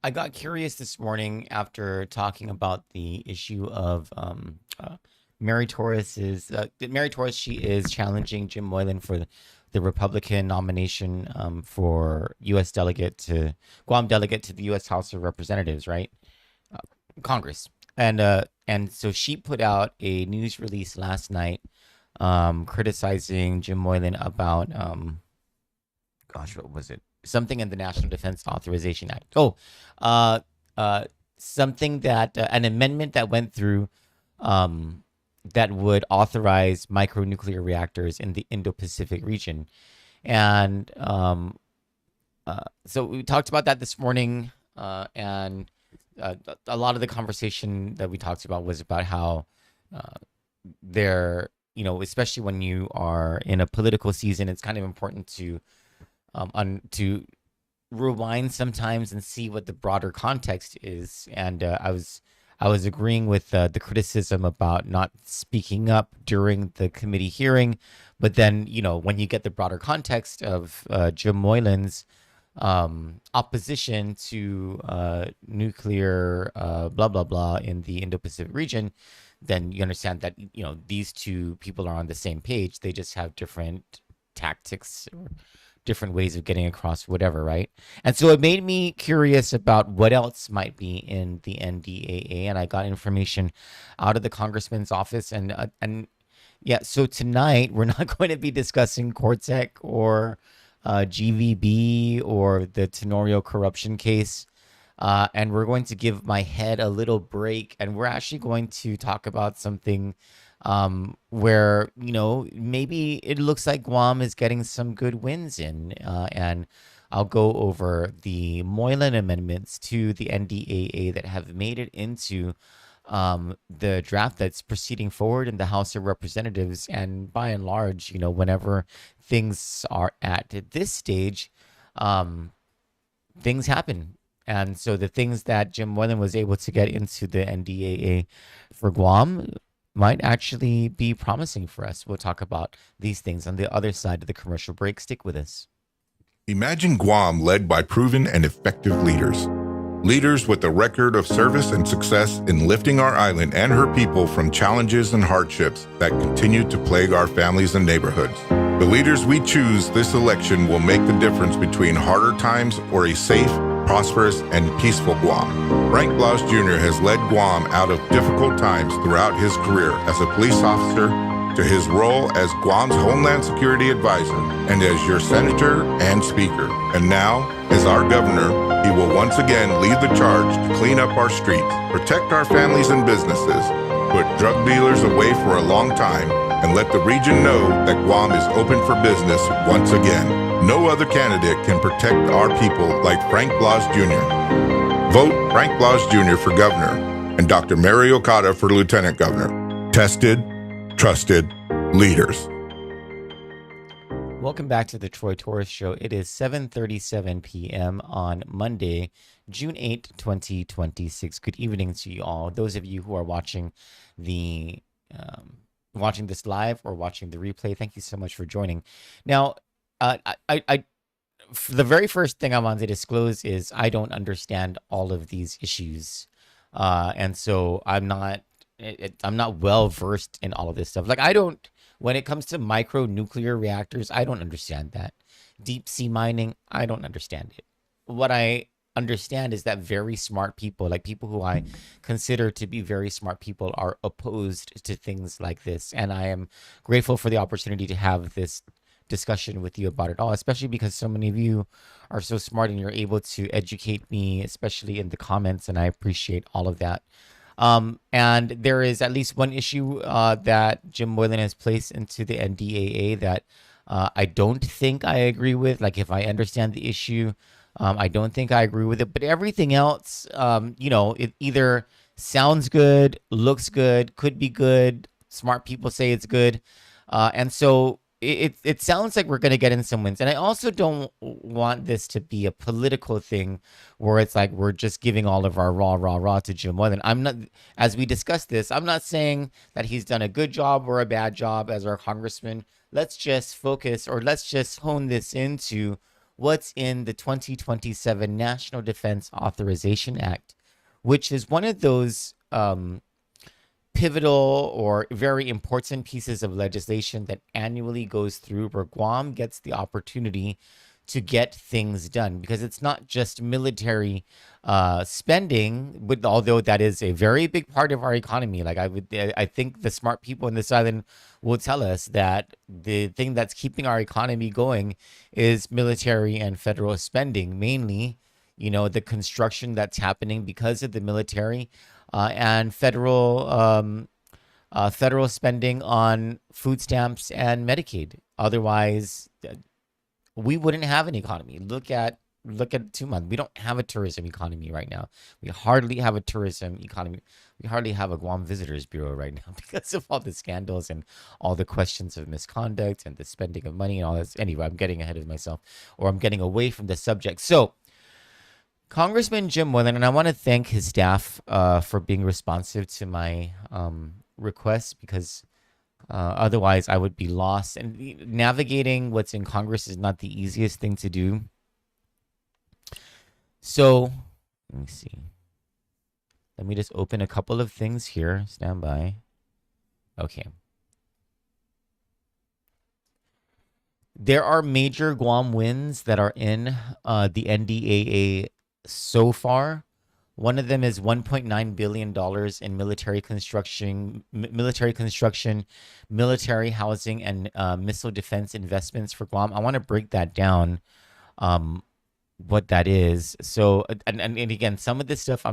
I got curious this morning after talking about the issue of Mary Torres's. Mary Torres, she is challenging Jim Moylan for the Republican nomination for U.S. delegate to Guam delegate to the U.S. House of Representatives, right? Uh, Congress. And so she put out a news release last night criticizing Jim Moylan about gosh, what was it? Something in the National Defense Authorization Act. Uh, uh, something that an amendment that went through um, that would authorize micronuclear reactors in the Indo-Pacific region, and so we talked about that this morning, and a lot of the conversation that we talked about was about how uh, there, especially when you are in a political season, it's kind of important to rewind sometimes and see what the broader context is. And I was agreeing with the criticism about not speaking up during the committee hearing, but then when you get the broader context of Jim Moylan's opposition to nuclear blah blah blah in the Indo-Pacific region, then you understand that these two people are on the same page. They just have different tactics or different ways of getting across whatever, right? And so it made me curious about what else might be in the NDAA, and I got information out of the congressman's office, and yeah. So tonight we're not going to be discussing Cortec or GVB or the Tenorio corruption case. And we're going to give my head a little break, and we're actually going to talk about something where maybe it looks like Guam is getting some good wins in, and I'll go over the Moylan amendments to the NDAA that have made it into the draft that's proceeding forward in the House of Representatives. And by and large, whenever things are at this stage, things happen. And so the things that Jim Moylan was able to get into the NDAA for Guam might actually be promising for us. We'll talk about these things on the other side of the commercial break. Stick with us. Imagine Guam led by proven and effective leaders. Leaders with a record of service and success in lifting our island and her people from challenges and hardships that continue to plague our families and neighborhoods. The leaders we choose this election will make the difference between harder times or a safe, prosperous, and peaceful Guam. Frank Blas Jr. has led Guam out of difficult times throughout his career as a police officer, to his role as Guam's Homeland Security Advisor, and as your Senator and Speaker. And now, as our Governor, he will once again lead the charge to clean up our streets, protect our families and businesses, put drug dealers away for a long time, and let the region know that Guam is open for business once again. No other candidate can protect our people like Frank Blas Jr. Vote Frank Blas Jr. for Governor and Dr. Mary Okada for Lieutenant Governor. Tested, trusted leaders. Welcome back to the Troy Torres Show. It is 7:37 p.m. on Monday, June 8th, 2026. Good evening to you all. Those of you who are watching watching this live or watching the replay, thank you so much for joining. Now, the very first thing I want to disclose is I don't understand all of these issues, and so I'm not well versed in all of this stuff. Like when it comes to micro nuclear reactors, I don't understand that. Deep sea mining, I don't understand it. What I understand is that very smart people, like people who I consider to be very smart people, are opposed to things like this. And I am grateful for the opportunity to have this discussion with you about it all, especially because so many of you are so smart and you're able to educate me, especially in the comments. And I appreciate all of that. And there is at least one issue that Jim Moylan has placed into the NDAA that I don't think I agree with. Like, if I understand the issue, I don't think I agree with it. But everything else, it either sounds good, looks good, could be good. Smart people say it's good. And so it sounds like we're going to get in some wins. And I also don't want this to be a political thing where it's like we're just giving all of our raw to Jim Moylan. I'm not, as we discussed this, I'm not saying that he's done a good job or a bad job as our congressman. Let's just focus, or let's just hone this into what's in the 2027 National Defense Authorization Act, which is one of those pivotal or very important pieces of legislation that annually goes through where Guam gets the opportunity to get things done, because it's not just military spending, but although that is a very big part of our economy. Like I think the smart people in this island will tell us that the thing that's keeping our economy going is military and federal spending, mainly, the construction that's happening because of the military, and federal spending on food stamps and Medicaid. Otherwise, we wouldn't have an economy. Look at 2 months. We don't have a tourism economy right now. We hardly have a tourism economy. We hardly have a Guam Visitors Bureau right now because of all the scandals and all the questions of misconduct and the spending of money and all this. Anyway, I'm getting ahead of myself, or I'm getting away from the subject. So, Congressman Jim Moylan, and I want to thank his staff for being responsive to my requests, because otherwise I would be lost. And navigating what's in Congress is not the easiest thing to do. So, let me see. Let me just open a couple of things here. Stand by. Okay. There are major Guam wins that are in the NDAA so far. One of them is $1.9 billion in military construction, military housing, and missile defense investments for Guam. I want to break that down, what that is. So, and again, some of this stuff I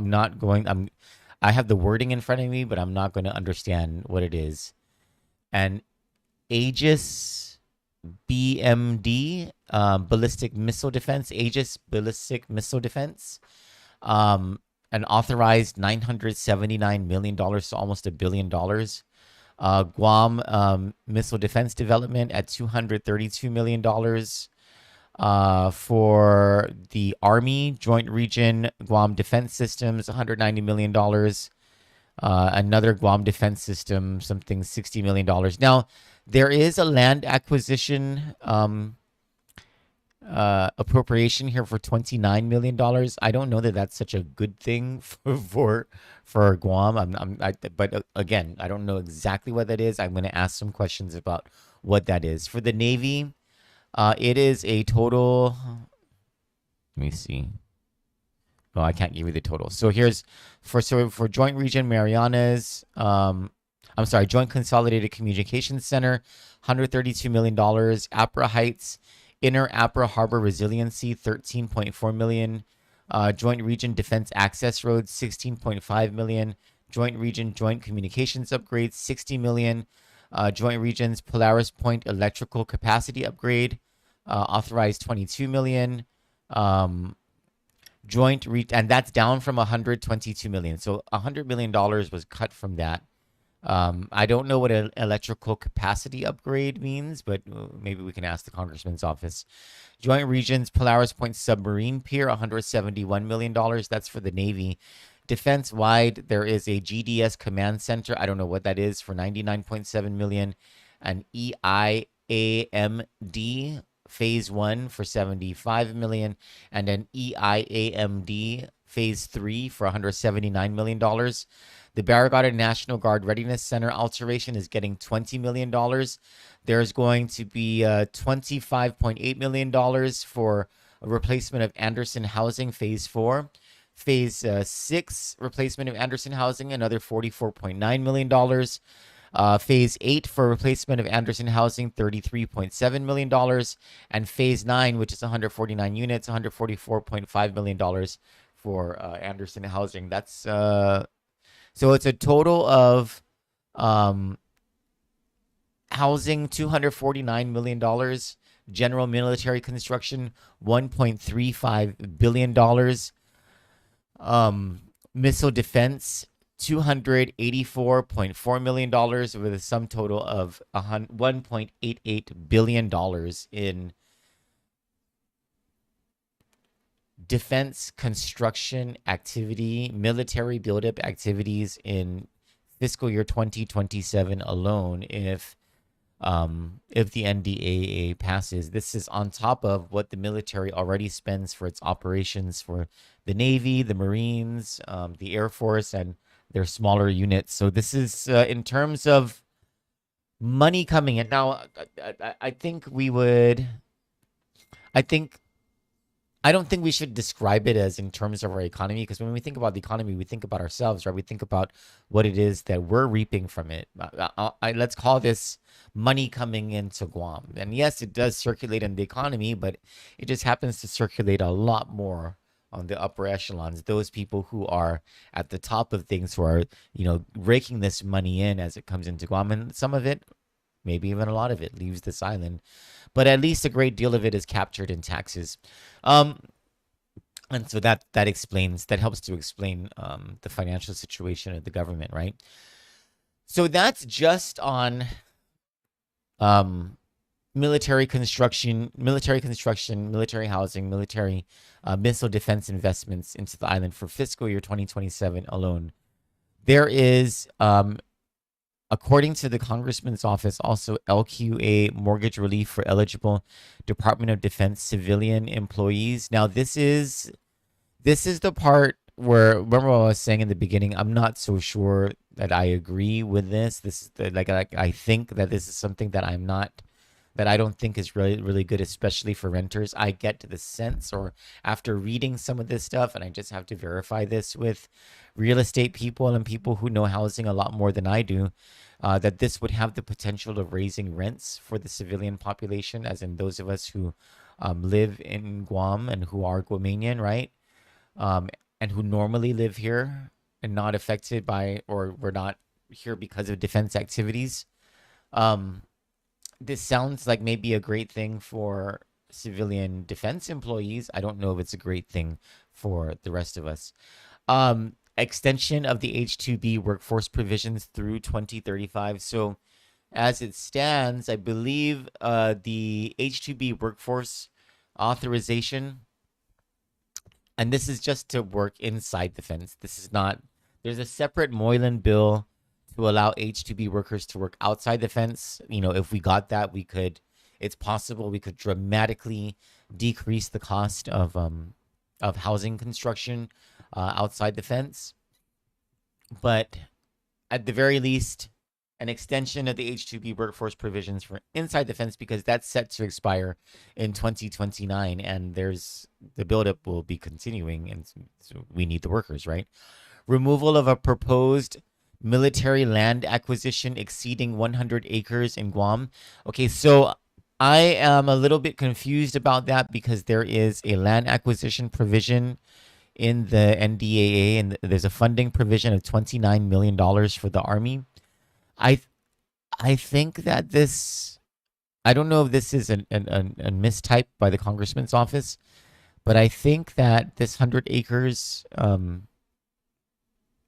have the wording in front of me, but I'm not going to understand what it is. And Aegis BMD, ballistic missile defense, Aegis ballistic missile defense, an authorized $979 million, so almost $1 billion. Guam missile defense development at $232 million. For the Army Joint Region Guam Defense Systems, $190 million. Another Guam Defense System, something $60 million. Now, there is a land acquisition appropriation here for $29 million. I don't know that that's such a good thing for Guam. But again, I don't know exactly what that is. I'm going to ask some questions about what that is. For the Navy, it is a total. Let me see. No, I can't give you the total. So here's for Joint Region Marianas. Joint Consolidated Communications Center, $132 million. APRA Heights, Inner APRA Harbor Resiliency, $13.4 million. Joint Region Defense Access Roads, $16.5 million. Joint Region Joint Communications Upgrades, $60 million. Joint Regions Polaris Point Electrical Capacity Upgrade, authorized $22 million. And that's down from $122 million. So $100 million was cut from that. I don't know what an electrical capacity upgrade means, but maybe we can ask the Congressman's office. Joint Regions Polaris Point Submarine Pier, $171 million. That's for the Navy. Defense-wide, there is a GDS Command Center. I don't know what that is, for $99.7 million. An EIAMD Phase 1 for $75 million. And an EIAMD Phase 3 for $179 million. The Barragata National Guard Readiness Center alteration is getting $20 million. There's going to be $25.8 million for a replacement of Anderson Housing Phase 4. Phase 6 replacement of Anderson Housing, another $44.9 million. Phase 8 for replacement of Anderson Housing, $33.7 million. And Phase 9, which is 149 units, $144.5 million for Anderson Housing. That's so it's a total of housing, $249 million. General military construction, $1.35 billion. Missile defense, $284.4 million, with a sum total of $1.88 billion in defense construction activity, military buildup activities in fiscal year 2027 alone. If if the NDAA passes. This is on top of what the military already spends for its operations for the Navy, the Marines, the Air Force, and their smaller units. So this is in terms of money coming in. Now, I think we would. I think I don't think we should describe it as in terms of our economy, because when we think about the economy, we think about ourselves, right? We think about what it is that we're reaping from it. Let's call this money coming into Guam. And yes, it does circulate in the economy, but it just happens to circulate a lot more on the upper echelons, those people who are at the top of things, who are, raking this money in as it comes into Guam. And some of it, maybe even a lot of it, leaves this island, but at least a great deal of it is captured in taxes. Um, and so that helps to explain the financial situation of the government, right? So that's just on um, military housing, military missile defense investments into the island for fiscal year 2027 alone. There is, according to the Congressman's office, also LQA mortgage relief for eligible Department of Defense civilian employees. Now, this is the part where, remember what I was saying in the beginning, I'm not so sure that I agree with this. This is I think that this is something that I don't think is really, really good, especially for renters. I get to the sense, or after reading some of this stuff, and I just have to verify this with real estate people and people who know housing a lot more than I do, that this would have the potential of raising rents for the civilian population, as in those of us who live in Guam and who are Guamanian, right? And who normally live here and not affected by, or we're not here because of defense activities. This sounds like maybe a great thing for civilian defense employees. I don't know if it's a great thing for the rest of us. Extension of the H-2B workforce provisions through 2035. So as it stands, I believe the H-2B workforce authorization, and this is just to work inside the fence. This is not, there's a separate Moylan bill to allow H-2B workers to work outside the fence. If we got that, it's possible we could dramatically decrease the cost of housing construction outside the fence. But at the very least, an extension of the H-2B workforce provisions for inside the fence, because that's set to expire in 2029, and the buildup will be continuing, and so we need the workers, right? Removal of a proposed military land acquisition exceeding 100 acres in Guam. Okay, so I am a little bit confused about that, because there is a land acquisition provision in the NDAA, and there's a funding provision of $29 million for the Army. I think that I don't know if this is a mistype by the Congressman's office, but I think that this 100 acres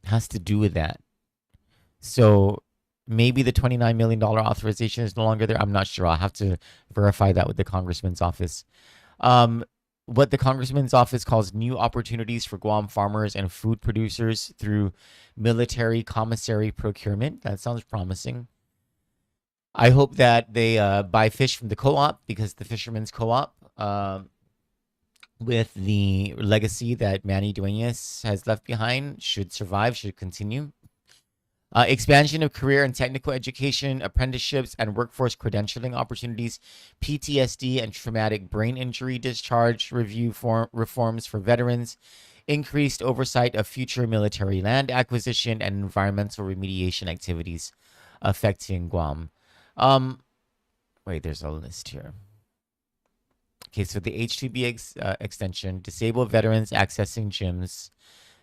has to do with that. So maybe the $29 million authorization is no longer there. I'm not sure. I'll have to verify that with the Congressman's office. What the Congressman's office calls new opportunities for Guam farmers and food producers through military commissary procurement. That sounds promising. I hope that they buy fish from the co-op, because the fishermen's co-op, with the legacy that Manny Duenas has left behind, should survive, should continue. Expansion of career and technical education, apprenticeships, and workforce credentialing opportunities, PTSD and traumatic brain injury discharge review reforms for veterans, increased oversight of future military land acquisition, and environmental remediation activities affecting Guam. Wait, there's a list here. Okay, so the H-2B extension, disabled veterans accessing gyms,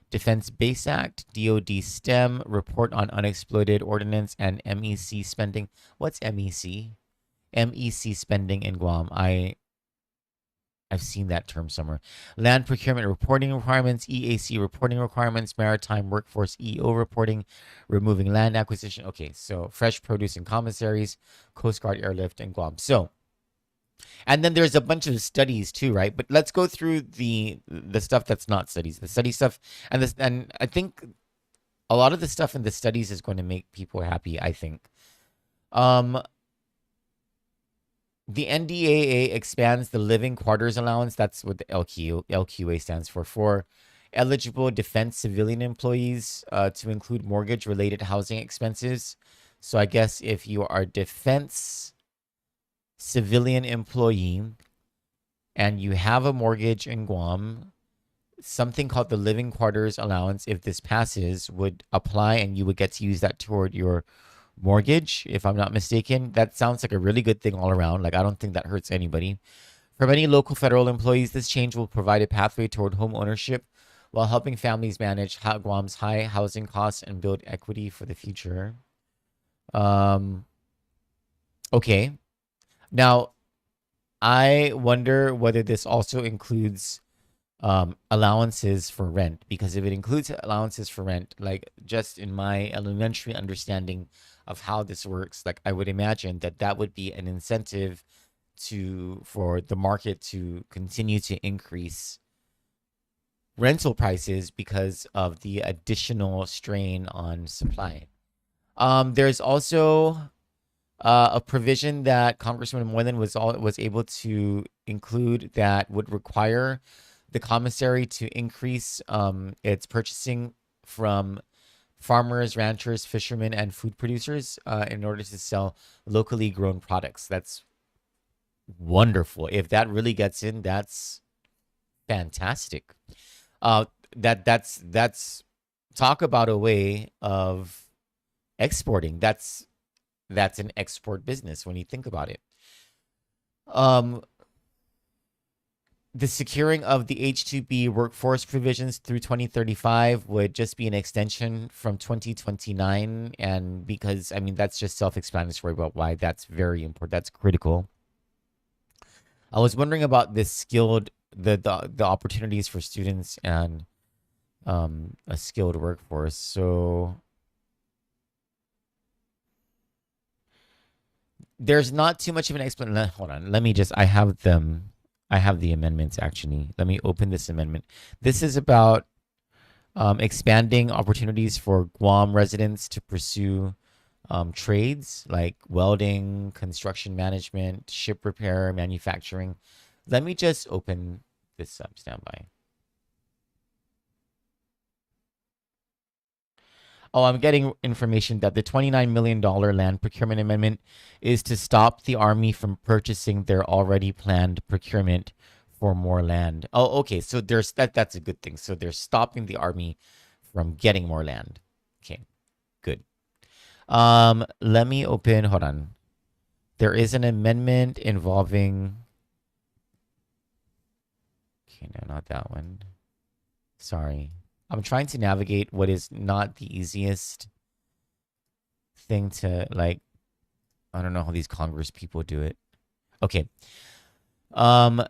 Defense Base Act, DoD STEM, report on unexploded ordnance, and MEC spending. What's MEC? MEC spending in Guam. I've seen that term somewhere. Land procurement reporting requirements, EAC reporting requirements, maritime workforce EO reporting, removing land acquisition. Okay, so fresh produce and commissaries, Coast Guard airlift in Guam. So, and then there's a bunch of studies too, right? But let's go through the stuff that's not studies, the study stuff, and I think a lot of the stuff in the studies is going to make people happy, I think. The NDAA expands the living quarters allowance. That's what the LQA stands for eligible defense civilian employees to include mortgage-related housing expenses. So I guess if you are defense civilian employee and you have a mortgage in Guam, something called the living quarters allowance, if this passes, would apply and you would get to use that toward your mortgage, if I'm not mistaken. That sounds like a really good thing all around. Like, I don't think that hurts anybody. For many local federal employees, this change will provide a pathway toward home ownership while helping families manage Guam's high housing costs and build equity for the future. Okay. Now, I wonder whether this also includes allowances for rent, because if it includes allowances for rent, like just in my elementary understanding of how this works, like I would imagine that that would be an incentive for the market to continue to increase rental prices because of the additional strain on supply. There's also a provision that Congressman Moylan was able to include that would require the commissary to increase its purchasing from farmers, ranchers, fishermen, and food producers in order to sell locally grown products. That's wonderful. If that really gets in, that's fantastic. Uh, that's talk about a way of exporting. That's an export business when you think about it. Um, the securing of the H-2B workforce provisions through 2035 would just be an extension from 2029. And because, I mean, that's just self-explanatory about why that's very important. That's critical. I was wondering about this the opportunities for students and a skilled workforce. So there's not too much of an explanation. Hold on. I have the amendments actually. Let me open this amendment. This is about expanding opportunities for Guam residents to pursue trades like welding, construction management, ship repair, manufacturing. Let me just open this up. Stand by. Oh, I'm getting information that the $29 million land procurement amendment is to stop the Army from purchasing their already planned procurement for more land. Oh, okay. So that's a good thing. So they're stopping the Army from getting more land. Okay, good. Let me open, hold on. There is an amendment involving, okay, no, not that one. Sorry. I'm trying to navigate what is not the easiest thing to, like, I don't know how these Congress people do it. Okay. One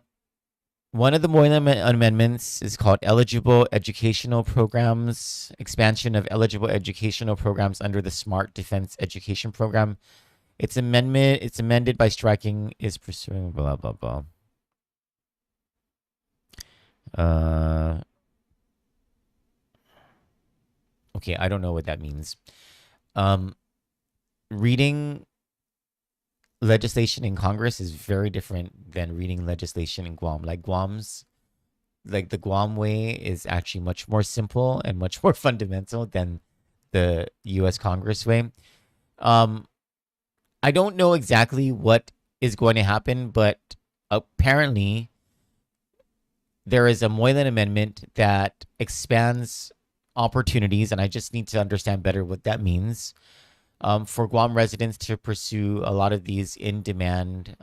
of the Moylan amendments is called Eligible Educational Programs, expansion of eligible educational programs under the Smart Defense Education Program. It's amended by striking is pursuing blah, blah, blah. Okay, I don't know what that means. Reading legislation in Congress is very different than reading legislation in Guam. Like the Guam way is actually much more simple and much more fundamental than the U.S. Congress way. I don't know exactly what is going to happen, but apparently there is a Moylan amendment that expands opportunities, and I just need to understand better what that means, for Guam residents to pursue a lot of these in-demand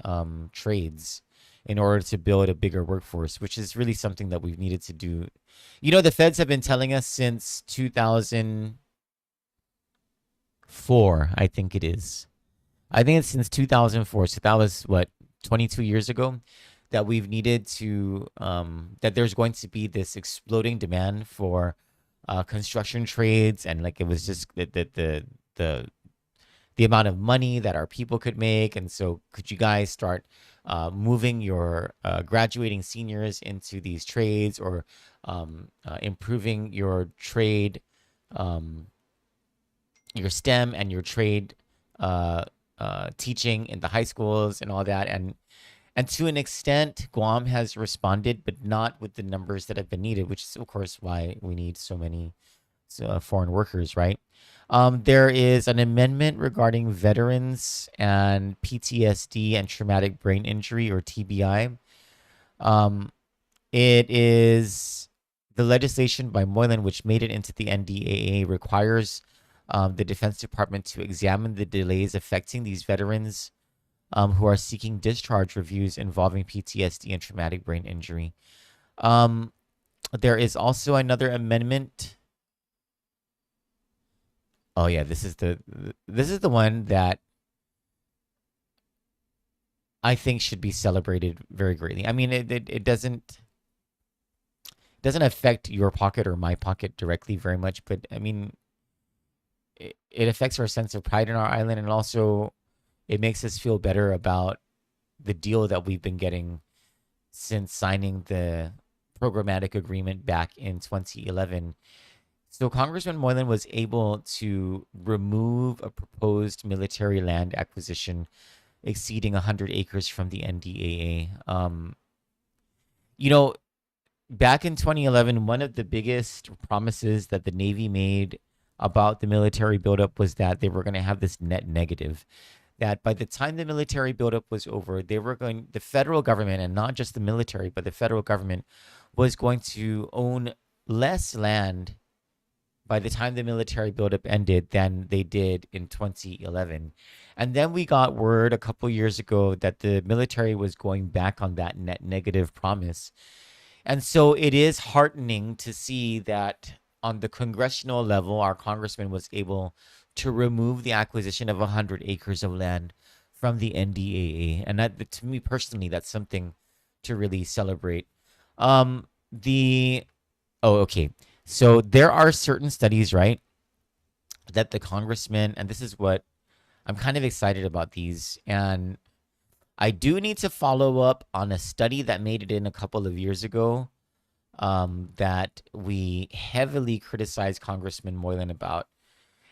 trades in order to build a bigger workforce, which is really something that we've needed to do. You know, the feds have been telling us since 2004, I think it is. I think it's since 2004, so that was, what, 22 years ago, that we've needed to, that there's going to be this exploding demand for construction trades, and like it was just the amount of money that our people could make. And so could you guys start moving your graduating seniors into these trades, or improving your trade, your STEM and your trade teaching in the high schools and all that. And to an extent, Guam has responded, but not with the numbers that have been needed, which is, of course, why we need so many foreign workers, right? There is an amendment regarding veterans and PTSD and traumatic brain injury, or TBI. Um, it is the legislation by Moylan, which made it into the NDAA, requires the Defense Department to examine the delays affecting these veterans who are seeking discharge reviews involving PTSD and traumatic brain injury. There is also another amendment. Oh yeah, this is the one that I think should be celebrated very greatly. I mean, it doesn't affect your pocket or my pocket directly very much, but I mean, it affects our sense of pride in our island, and also it makes us feel better about the deal that we've been getting since signing the programmatic agreement back in 2011. So Congressman Moylan was able to remove a proposed military land acquisition exceeding 100 acres from the NDAA. You know, back in 2011, one of the biggest promises that the Navy made about the military buildup was that they were going to have this net negative. That by the time the military buildup was over, the federal government, and not just the military, but the federal government, was going to own less land by the time the military buildup ended than they did in 2011. And then we got word a couple years ago that the military was going back on that net negative promise. And so it is heartening to see that on the congressional level, our congressman was able to remove the acquisition of 100 acres of land from the NDAA. And that, to me personally, that's something to really celebrate. Okay. So there are certain studies, right, that the congressman, and this is what I'm kind of excited about these, and I do need to follow up on a study that made it in a couple of years ago that we heavily criticized Congressman Moylan about.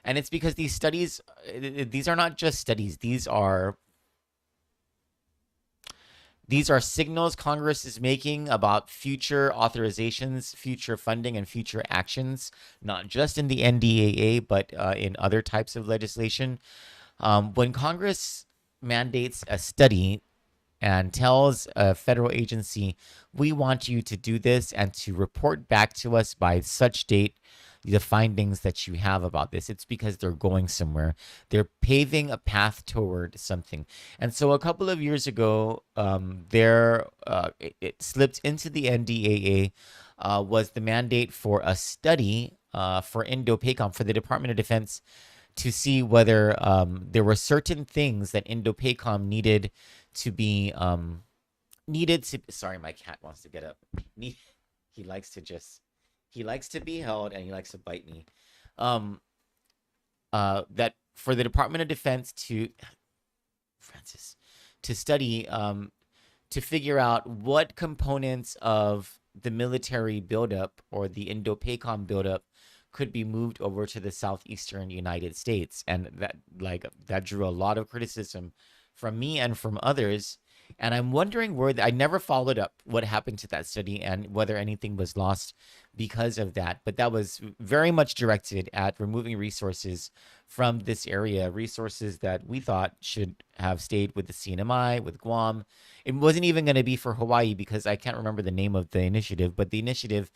And it's because these studies, these are not just studies, these are signals Congress is making about future authorizations, future funding, and future actions, not just in the NDAA, but in other types of legislation. When Congress mandates a study and tells a federal agency, we want you to do this and to report back to us by such date the findings that you have about this, it's because they're going somewhere. They're paving a path toward something. And so a couple of years ago, it slipped into the NDAA, was the mandate for a study for Indo-PACOM, for the Department of Defense, to see whether there were certain things that Indo-PACOM needed to be sorry, my cat wants to get up. He likes to be held, and he likes to bite me. That for the Department of Defense to study, to figure out what components of the military buildup or the Indo-PACOM buildup could be moved over to the southeastern United States. And that drew a lot of criticism from me and from others. And I'm wondering I never followed up what happened to that study and whether anything was lost because of that. But that was very much directed at removing resources from this area, resources that we thought should have stayed with the CNMI, with Guam. It wasn't even going to be for Hawaii because I can't remember the name of the initiative, but the initiative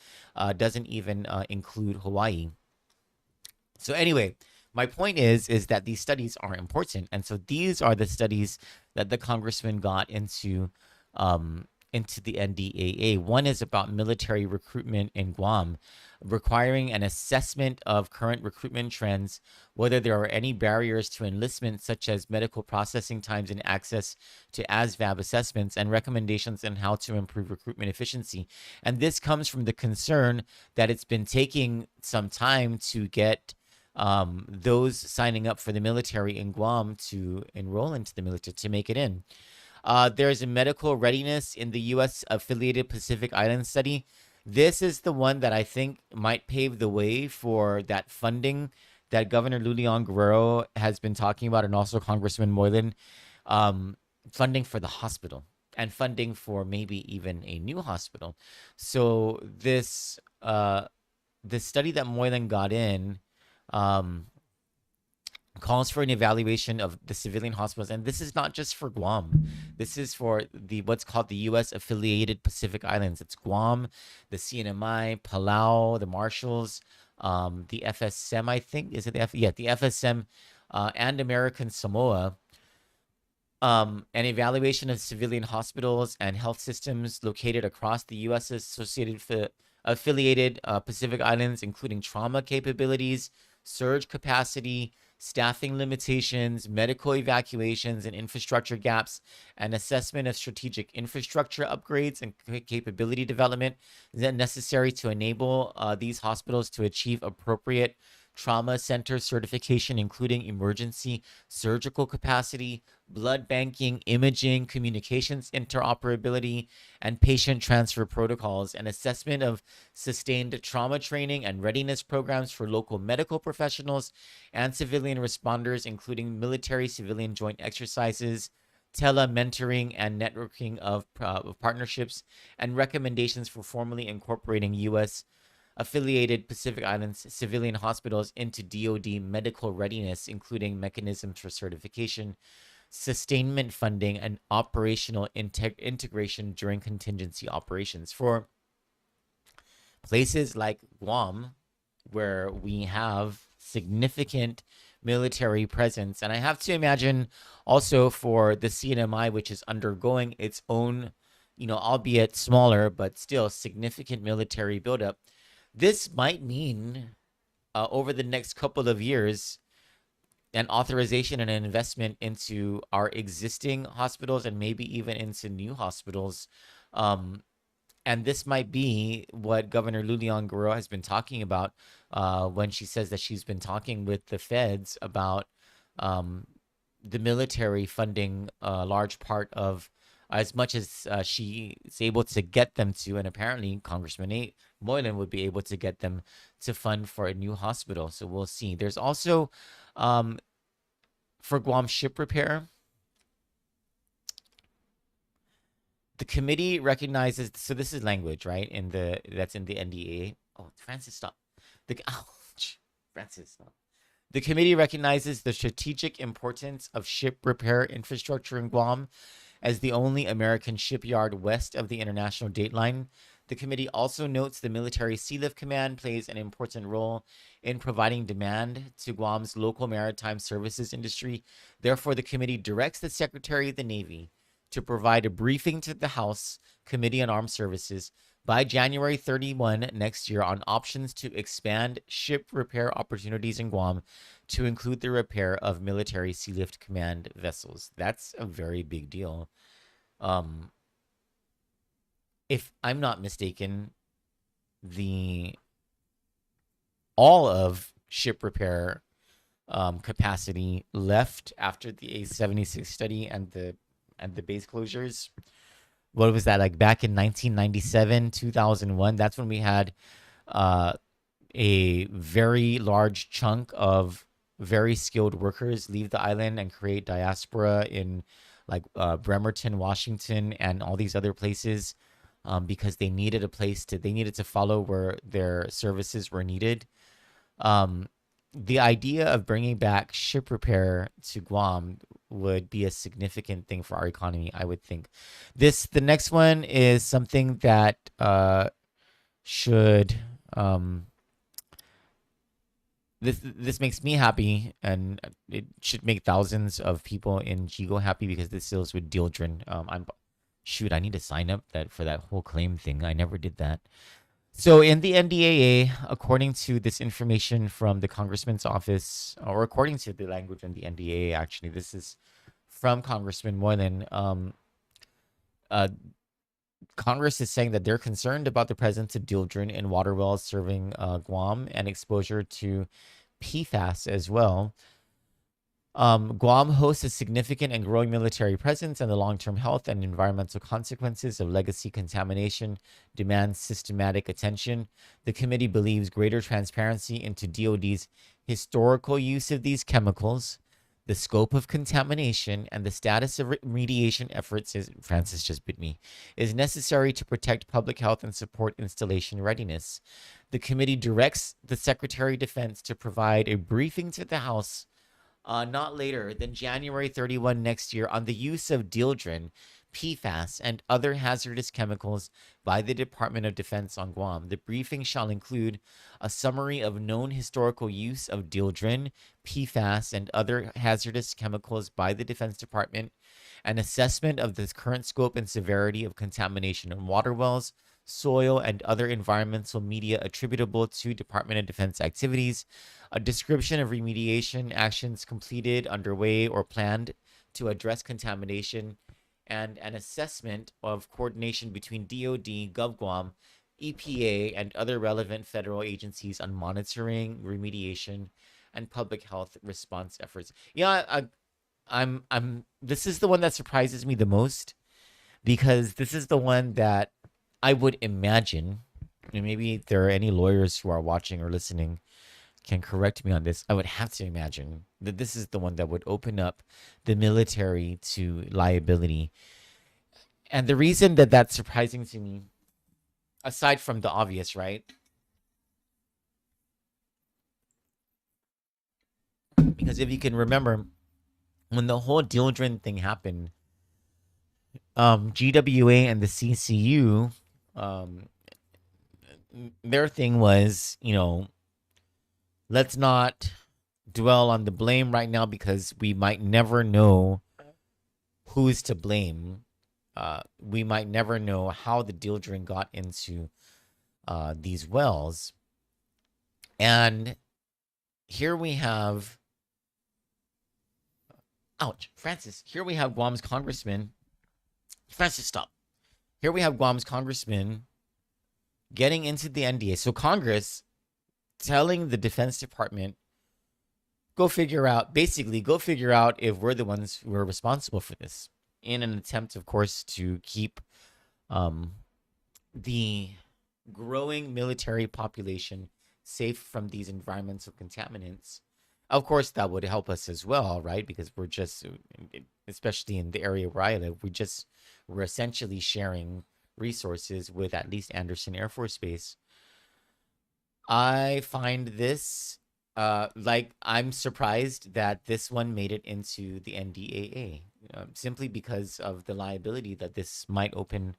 doesn't even include Hawaii. So anyway, my point is that these studies are important. And so these are the studies that the congressman got into the NDAA. One is about military recruitment in Guam, requiring an assessment of current recruitment trends, whether there are any barriers to enlistment, such as medical processing times and access to ASVAB assessments, and recommendations on how to improve recruitment efficiency. And this comes from the concern that it's been taking some time to get those signing up for the military in Guam to enroll into the military, to make it in. There's a medical readiness in the U.S. affiliated Pacific Island study. This is the one that I think might pave the way for that funding that Governor Lulian Guerrero has been talking about, and also Congressman Moylan, funding for the hospital and funding for maybe even a new hospital. So this study that Moylan got in um, calls for an evaluation of the civilian hospitals, and this is not just for Guam. This is for the what's called the U.S. affiliated Pacific Islands. It's Guam, the CNMI, Palau, the Marshalls, the FSM. I think is it the the FSM, and American Samoa. An evaluation of civilian hospitals and health systems located across the U.S. Affiliated Pacific Islands, including trauma capabilities, surge capacity, staffing limitations, medical evacuations, and infrastructure gaps, and assessment of strategic infrastructure upgrades and capability development necessary to enable these hospitals to achieve appropriate trauma center certification, including emergency surgical capacity, blood banking, imaging, communications interoperability, and patient transfer protocols, and assessment of sustained trauma training and readiness programs for local medical professionals and civilian responders, including military civilian joint exercises, tele-mentoring and networking of partnerships, and recommendations for formally incorporating U.S. affiliated Pacific Islands civilian hospitals into DoD medical readiness, including mechanisms for certification, sustainment funding, and operational integration during contingency operations. For places like Guam, where we have significant military presence, and I have to imagine also for the CNMI, which is undergoing its own, albeit smaller, but still significant military buildup, this might mean over the next couple of years an authorization and an investment into our existing hospitals and maybe even into new hospitals. And this might be what Governor Lulian Guerrero has been talking about when she says that she's been talking with the feds about the military funding a large part of as much as she is able to get them to, and apparently Congressman Moylan would be able to get them to fund for a new hospital. So we'll see. There's also for Guam ship repair, the committee recognizes. So this is language, right? That's in the NDA. Oh, Francis, stop. Francis, stop. The committee recognizes the strategic importance of ship repair infrastructure in Guam as the only American shipyard west of the international dateline. The committee also notes the military Sealift Command plays an important role in providing demand to Guam's local maritime services industry. Therefore, the committee directs the Secretary of the Navy to provide a briefing to the House Committee on Armed Services by January 31 next year on options to expand ship repair opportunities in Guam to include the repair of military Sealift Command vessels. That's a very big deal. If I'm not mistaken, all of ship repair capacity left after the A-76 study and the base closures. What was that, like back in 1997, 2001? That's when we had a very large chunk of very skilled workers leave the island and create diaspora in like Bremerton, Washington, and all these other places because they needed they needed to follow where their services were needed. The idea of bringing back ship repair to Guam would be a significant thing for our economy, I would think. The next one is something that should this makes me happy, and it should make thousands of people in Jigo happy because this deals with children. I need to sign up for that whole claim thing. I never did that. So in the NDAA, according to this information from the Congressman's office, or according to the language in the NDAA, actually, this is from Congressman Moylan, Congress is saying that they're concerned about the presence of dieldrin in water wells serving Guam and exposure to PFAS as well. Guam hosts a significant and growing military presence, and the long-term health and environmental consequences of legacy contamination demand systematic attention. The committee believes greater transparency into DoD's historical use of these chemicals, the scope of contamination, and the status of remediation efforts, Francis just bit me, is necessary to protect public health and support installation readiness. The committee directs the Secretary of Defense to provide a briefing to the House not later than January 31 next year on the use of dieldrin, PFAS, and other hazardous chemicals by the Department of Defense on Guam. The briefing shall include a summary of known historical use of dieldrin, PFAS, and other hazardous chemicals by the Defense Department, an assessment of the current scope and severity of contamination in water wells, soil, and other environmental media attributable to Department of Defense activities, a description of remediation actions completed, underway, or planned to address contamination, and an assessment of coordination between DoD, GovGuam, EPA, and other relevant federal agencies on monitoring, remediation, and public health response efforts. Yeah, this is the one that surprises me the most, because this is the one that I would imagine, and maybe if there are any lawyers who are watching or listening can correct me on this, I would have to imagine that this is the one that would open up the military to liability. And the reason that that's surprising to me, aside from the obvious, right? Because if you can remember, when the whole dieldrin thing happened, GWA and the CCU, their thing was, let's not dwell on the blame right now because we might never know who's to blame. We might never know how the dieldrin got into these wells. And here we have, ouch, Francis, here we have Guam's congressman. Francis, stop. Here we have Guam's congressman getting into the NDA. So Congress telling the Defense Department, go figure out if we're the ones who are responsible for this, in an attempt, of course, to keep the growing military population safe from these environmental contaminants. Of course, that would help us as well, right? Because we're just, especially in the area where I live, we're essentially sharing resources with at least Anderson Air Force Base. I find this, I'm surprised that this one made it into the NDAA, simply because of the liability that this might open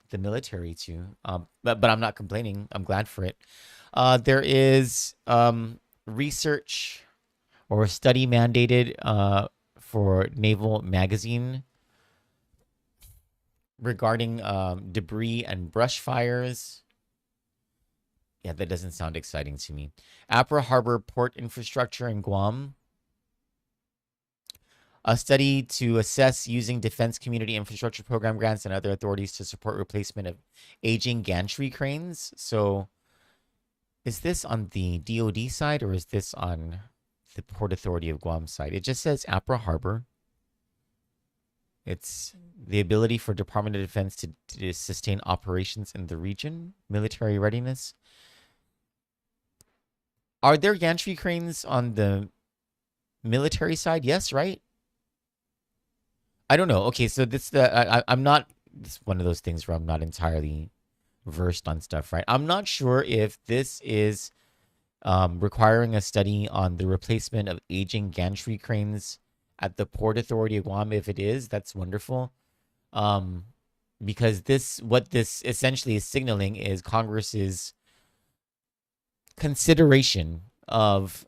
the military to. But I'm not complaining. I'm glad for it. There is research or a study mandated for Naval Magazine regarding debris and brush fires. Yeah, that doesn't sound exciting to me. Apra Harbor Port Infrastructure in Guam. A study to assess using Defense Community Infrastructure Program grants and other authorities to support replacement of aging gantry cranes. So is this on the DoD side or is this on the Port Authority of Guam side? It just says Apra Harbor. It's the ability for Department of Defense to sustain operations in the region, military readiness. Are there gantry cranes on the military side? Yes, right? I don't know. Okay, so I'm not, it's one of those things where I'm not entirely versed on stuff, right? I'm not sure if this is requiring a study on the replacement of aging gantry cranes at the Port Authority of Guam. If it is, that's wonderful. Because what this essentially is signaling is Congress's consideration of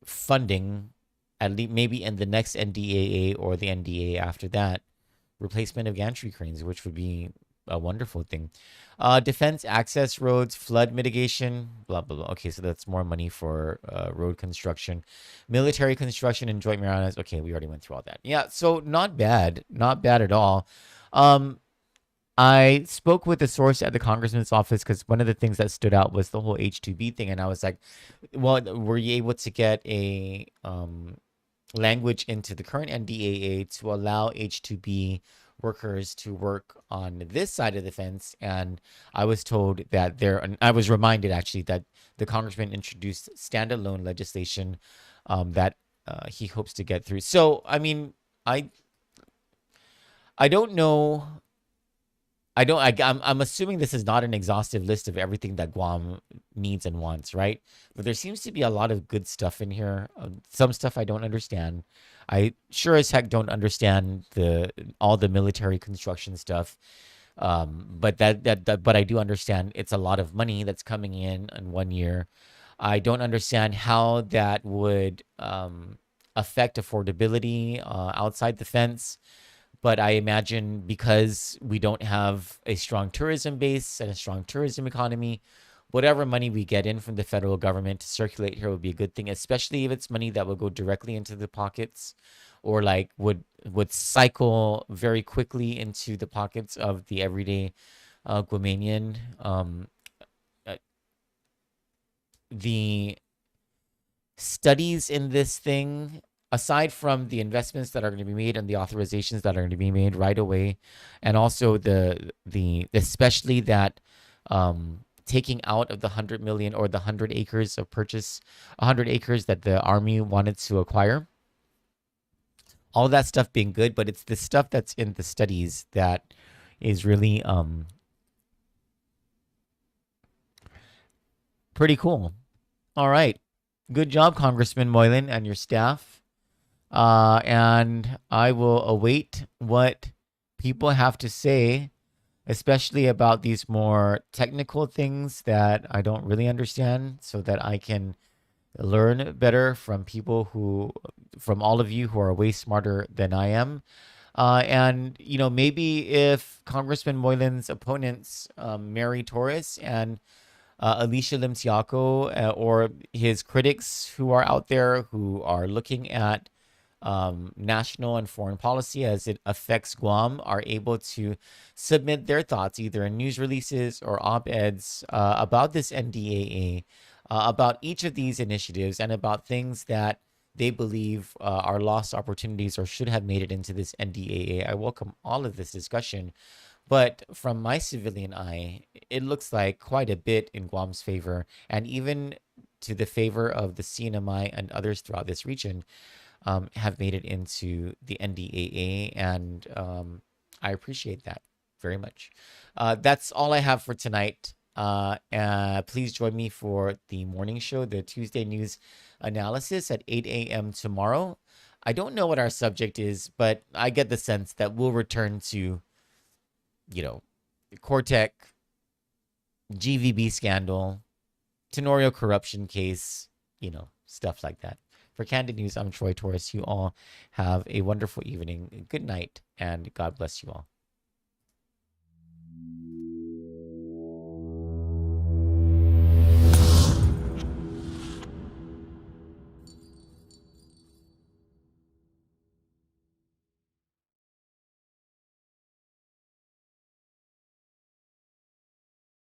funding, at least maybe in the next NDAA or the NDAA after that, replacement of gantry cranes, which would be a wonderful thing. Defense access roads, flood mitigation, blah, blah, blah. Okay, so that's more money for road construction. Military construction and joint marinas. Okay, we already went through all that. Yeah, so not bad. Not bad at all. I spoke with a source at the congressman's office because one of the things that stood out was the whole H-2B thing. And I was like, well, were you able to get a language into the current NDAA to allow H-2B workers to work on this side of the fence. And I was told that and I was reminded actually that the congressman introduced standalone legislation that he hopes to get through. So, I mean, I I don't know. I'm assuming this is not an exhaustive list of everything that Guam needs and wants, right? But there seems to be a lot of good stuff in here. Some stuff I don't understand. I sure as heck don't understand all the military construction stuff. But but I do understand it's a lot of money that's coming in 1 year. I don't understand how that would affect affordability outside the fence. But I imagine because we don't have a strong tourism base and a strong tourism economy, whatever money we get in from the federal government to circulate here would be a good thing, especially if it's money that would go directly into the pockets or like would cycle very quickly into the pockets of the everyday Guamanian. Uh, the studies in this thing, aside from the investments that are going to be made and the authorizations that are going to be made right away, and also the especially that taking out of the 100 million or the 100 acres of purchase, 100 acres that the Army wanted to acquire, all that stuff being good, but it's the stuff that's in the studies that is really pretty cool. All right. Good job, Congressman Moylan and your staff. And I will await what people have to say, especially about these more technical things that I don't really understand, so that I can learn better from from all of you who are way smarter than I am. And, maybe if Congressman Moylan's opponents, Mary Torres and Alicia Lim Tiaco, or his critics who are out there who are looking at national and foreign policy as it affects Guam, are able to submit their thoughts either in news releases or op-eds about this NDAA, about each of these initiatives, and about things that they believe are lost opportunities or should have made it into this NDAA. I welcome all of this discussion. But from my civilian eye, it looks like quite a bit in Guam's favor, and even to the favor of the CNMI and others throughout this region have made it into the NDAA, and I appreciate that very much. That's all I have for tonight. Please join me for the morning show, the Tuesday news analysis at 8 a.m. tomorrow. I don't know what our subject is, but I get the sense that we'll return to Cortec, GVB scandal, Tenorio corruption case, stuff like that. For Kandit News, I'm Troy Torres. You all have a wonderful evening. Good night, and God bless you all.